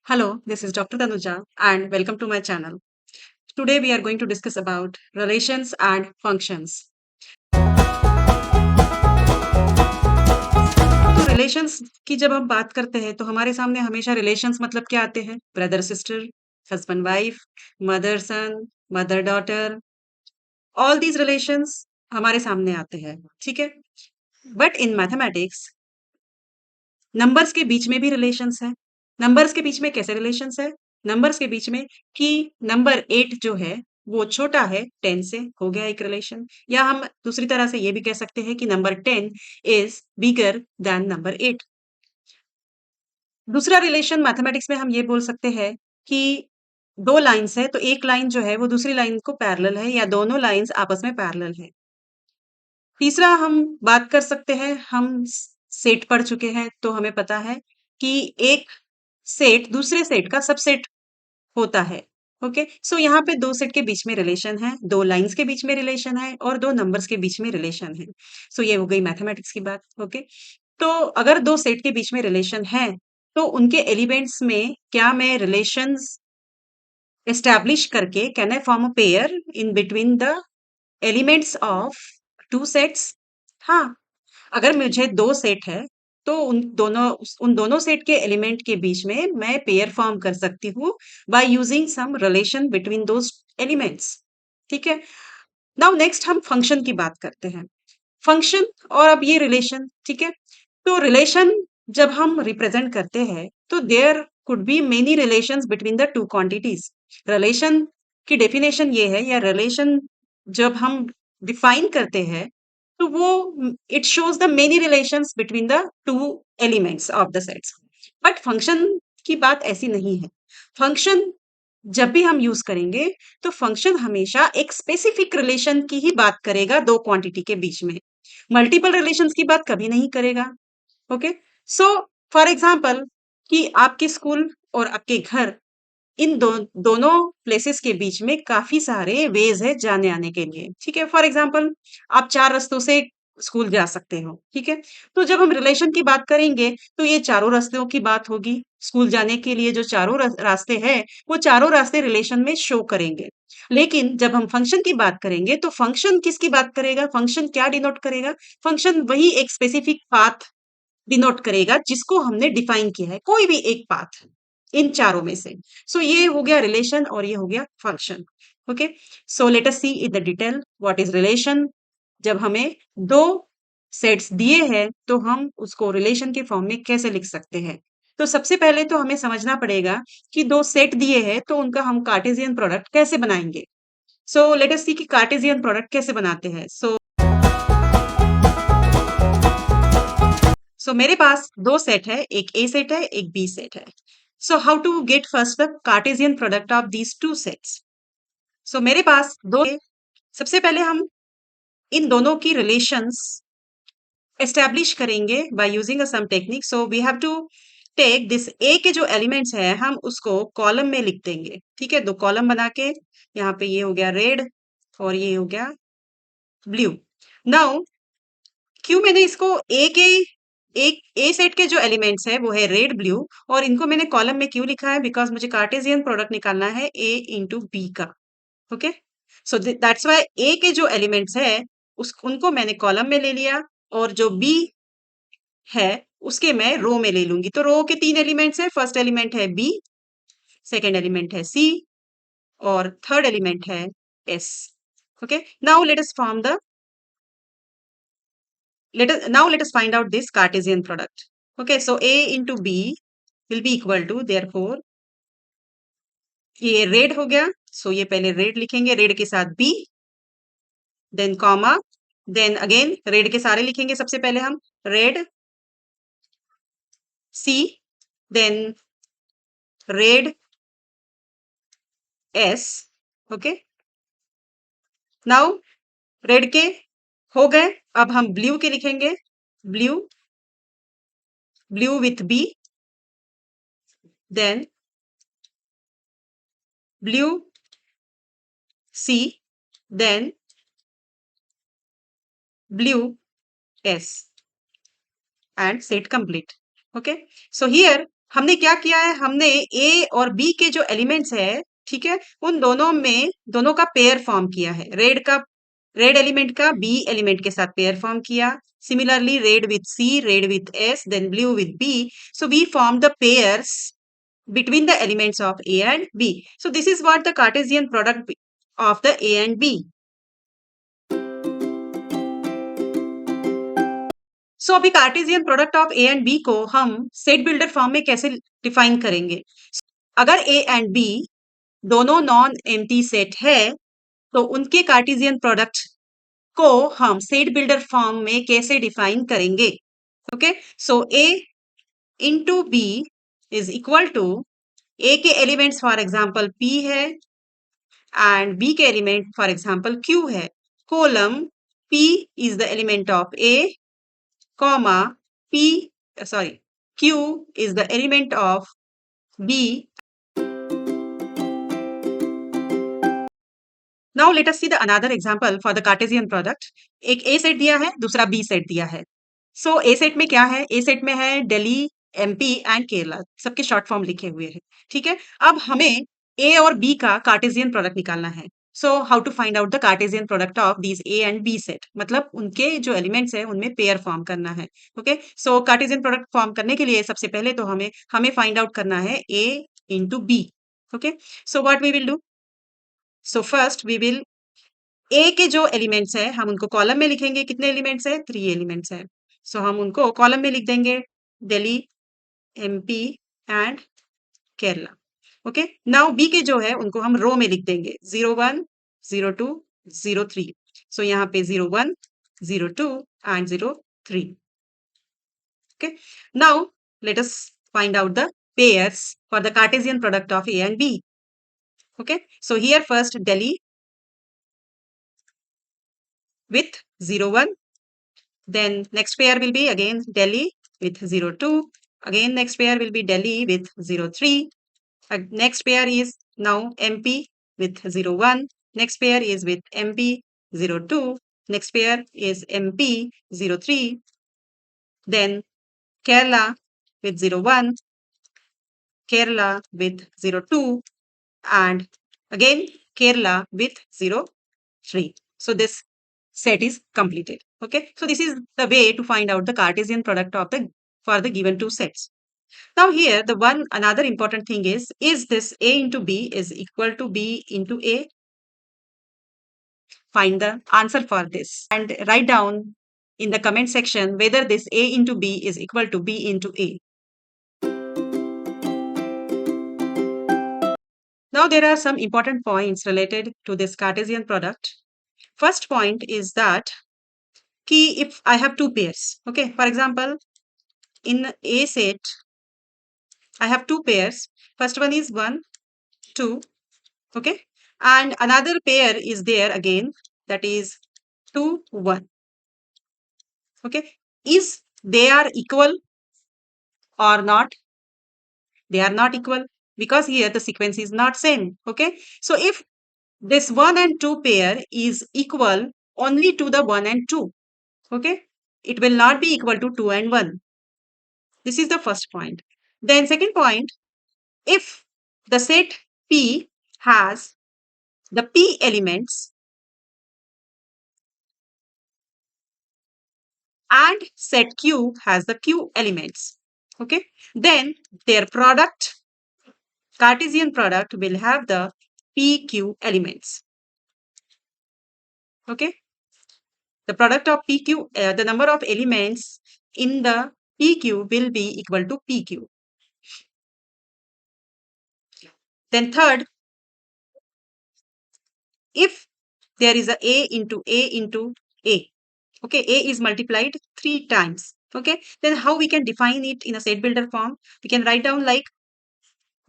Hello, this is Dr. Tanuja and welcome to my channel. Today we are going to discuss about relations and functions. तो relations की जब हम बात करते हैं तो हमारे सामने हमेशा रिलेशंस मतलब क्या आते हैं? Brother sister, husband wife, mother sun, mother daughter, all these relations हमारे सामने आते हैं, ठीक है? बट इन मैथमेटिक्स नंबर्स के बीच में भी रिलेशंस है। नंबर्स के बीच में कैसे रिलेशंस है? नंबर्स के बीच में कि नंबर 8 जो है वो छोटा है 10 से, हो गया एक रिलेशन। या हम दूसरी तरह से ये भी कह सकते हैं कि number 10 is bigger than number 8। दूसरा रिलेशन मैथमेटिक्स में हम ये बोल सकते हैं कि दो लाइन्स है तो एक लाइन जो है वो दूसरी लाइन को पैरेलल है या दोनों लाइन्स आपस में पैरेलल है। तीसरा हम बात कर सकते हैं, हम सेट पढ़ चुके हैं तो हमें पता है कि एक सेट दूसरे सेट का सबसेट होता है। ओके, सो यहाँ पे दो सेट के बीच में रिलेशन है, दो लाइंस के बीच में रिलेशन है और दो नंबर्स के बीच में रिलेशन है। सो ये हो गई मैथमेटिक्स की बात। ओके, तो अगर दो सेट के बीच में रिलेशन है तो उनके एलिमेंट्स में क्या मैं रिलेशंस एस्टैब्लिश करके can I form a pair in between the elements of two sets? हाँ, अगर मुझे दो सेट है तो उन दोनों सेट के एलिमेंट के बीच में मैं पेयर फॉर्म कर सकती हूँ by using some relation between those elements. ठीक है, नाउ नेक्स्ट हम फंक्शन की बात करते हैं। फंक्शन और अब ये रिलेशन, ठीक है, तो रिलेशन जब हम रिप्रेजेंट करते हैं तो there could be many relations between the two quantities. Relation की डेफिनेशन ये है या रिलेशन जब हम डिफाइन करते हैं तो वो it shows the many relations between the two elements of the sets. But function की बात ऐसी नहीं है। फंक्शन जब भी हम यूज करेंगे तो फंक्शन हमेशा एक स्पेसिफिक रिलेशन की ही बात करेगा दो क्वांटिटी के बीच में, मल्टीपल रिलेशंस की बात कभी नहीं करेगा। ओके, सो फॉर एग्जाम्पल कि आपके स्कूल और आपके घर, इन दोनों प्लेसेस के बीच में काफी सारे वेज है जाने आने के लिए। ठीक है, फॉर एग्जाम्पल आप चार रास्तों से स्कूल जा सकते हो। ठीक है, तो जब हम रिलेशन की बात करेंगे तो ये चारों रास्तों की बात होगी। स्कूल जाने के लिए जो चारों रास्ते हैं वो चारों रास्ते रिलेशन में शो करेंगे। लेकिन जब हम फंक्शन की बात करेंगे तो फंक्शन किसकी बात करेगा? फंक्शन क्या डिनोट करेगा? फंक्शन वही एक स्पेसिफिक पाथ डिनोट करेगा जिसको हमने डिफाइन किया है, कोई भी एक पाथ इन चारों में से। सो ये हो गया रिलेशन और ये हो गया function. Okay, so let us see in the detail what is relation. जब हमें दो सेट्स दिए हैं तो हम उसको रिलेशन के फॉर्म में कैसे लिख सकते हैं? तो सबसे पहले तो हमें समझना पड़ेगा कि दो सेट दिए हैं तो उनका हम कार्टेशियन प्रोडक्ट कैसे बनाएंगे। सो लेट अस सी कि कार्टेशियन प्रोडक्ट कैसे बनाते हैं। सो मेरे पास दो सेट है, एक ए सेट है एक बी सेट है। So how to get first the Cartesian product of these two sets? So मेरे पास दो, सबसे पहले हम इन दोनों की रिलेशंस एस्टैब्लिश करेंगे by using a some technique. So we have to take this A के जो एलिमेंट्स है हम उसको कॉलम में लिख देंगे। ठीक है, दो कॉलम बना के, यहाँ पे ये हो गया रेड और ये हो गया ब्लू। नाउ क्यों मैंने इसको ए के एक ए सेट के जो एलिमेंट्स है वो है रेड ब्लू और इनको मैंने कॉलम में क्यों लिखा है? बिकॉज मुझे कार्टेशियन प्रोडक्ट निकालना है ए इंटू बी का। ओके, सो दैट्स वाई ए के जो एलिमेंट्स है उस उनको मैंने कॉलम में ले लिया और जो बी है उसके मैं रो में ले लूंगी। तो रो के तीन एलिमेंट्स है, फर्स्ट एलिमेंट है बी, सेकेंड एलिमेंट है सी और थर्ड एलिमेंट है S. Okay, now let us form the let us find out this Cartesian product. Okay, so A into B will be equal to, therefore ये red हो गया, सो ये पहले red लिखेंगे, red के साथ B, then comma, then again red के सारे लिखेंगे, सबसे पहले हम red C, then red S. Okay, now red के हो गए, अब हम ब्लू के लिखेंगे, blue, blue with B, then blue C, then blue S and set complete. Okay, so here हमने क्या किया है, हमने ए और बी के जो एलिमेंट्स है, ठीक है, उन दोनों का पेयर फॉर्म किया है। रेड एलिमेंट का बी एलिमेंट के साथ पेयर फॉर्म किया। Similarly red with C, red with S, then blue with B. So we form the pairs between the elements of A and B. So this is what the Cartesian product of the A and B. So अभी Cartesian product of A and B को हम set builder form में कैसे define करेंगे? अगर ए and B दोनों non empty set है, तो उनके कार्टेशियन प्रोडक्ट को हम सेट बिल्डर फॉर्म में कैसे डिफाइन करेंगे? Okay, so A into B is equal to, A के एलिमेंट्स फॉर एग्जाम्पल पी है एंड बी के एलिमेंट फॉर एग्जाम्पल क्यू है। Column P is the element of A, comma Q is the element of B. Now let us see the another example for the Cartesian product. एक A set दिया है, दूसरा B set दिया है। So A set में क्या है? A set में है दिल्ली, MP एंड केरला, सबके शॉर्ट फॉर्म लिखे हुए हैं। ठीक है, अब हमें A और B का कार्टेशियन प्रोडक्ट निकालना है। So how to find out the Cartesian product of these A and B set, मतलब उनके जो एलिमेंट्स है उनमें पेयर फॉर्म करना है। ओके, सो कार्टेशियन प्रोडक्ट फॉर्म करने के लिए सबसे पहले तो हमें फाइंड आउट करना है A into B. Okay, so what we will do, so first we will A के जो एलिमेंट्स है हम उनको कॉलम में लिखेंगे। कितने एलिमेंट्स है? 3 एलिमेंट्स है। सो हम उनको कॉलम में लिख देंगे, Delhi, MP and Kerala. Okay, now B के जो है उनको हम रो में लिख देंगे, 01, 02, 03। सो यहाँ पे 01, 02 and 03। Okay, now let us find out the pairs for the Cartesian product of A and B. Okay, so here first Delhi with 01, then next pair will be again Delhi with 02, again next pair will be Delhi with 03, next pair is now MP with 01, next pair is with MP 02, next pair is MP 03, then Kerala with 01, Kerala with 02, and again Kerala with 03. So this set is completed. Okay, so this is the way to find out the Cartesian product of for the given two sets. Now here the another important thing is this A into B is equal to B into A? Find the answer for this and write down in the comment section whether this A into B is equal to B into A. Now there are some important points related to this Cartesian product. First point is that if I have two pairs, okay, for example, in A set, I have two pairs. First one is 1, 2, okay, and another pair is there again, that is 2, 1. Okay, is they are equal or not? They are not equal because here the sequence is not same. Okay, so if this 1 and 2 pair is equal only to the 1 and 2, okay, it will not be equal to 2 and 1. This is the first point. Then second point, if the set P has the P elements and set Q has the Q elements, okay, then their product, Cartesian product, will have the PQ elements. Okay, the product of PQ, the number of elements in the PQ will be equal to PQ. Then third, if there is A into A, okay, A is multiplied 3 times, okay, then how we can define it in a set builder form? We can write down like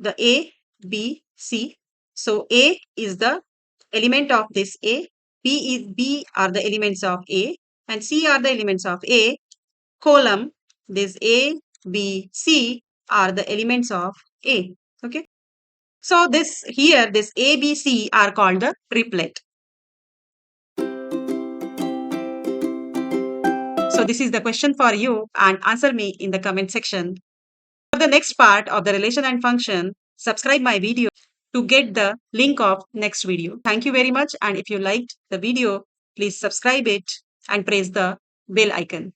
the A, B, C. So A is the element of this A, B are the elements of A, and C are the elements of A. Column, this A, B, C are the elements of A. Okay. So this A, B, C are called the triplet. So this is the question for you and answer me in the comment section. For the next part of the relation and function, subscribe my video to get the link of next video. Thank you very much, and if you liked the video, please subscribe it and press the bell icon.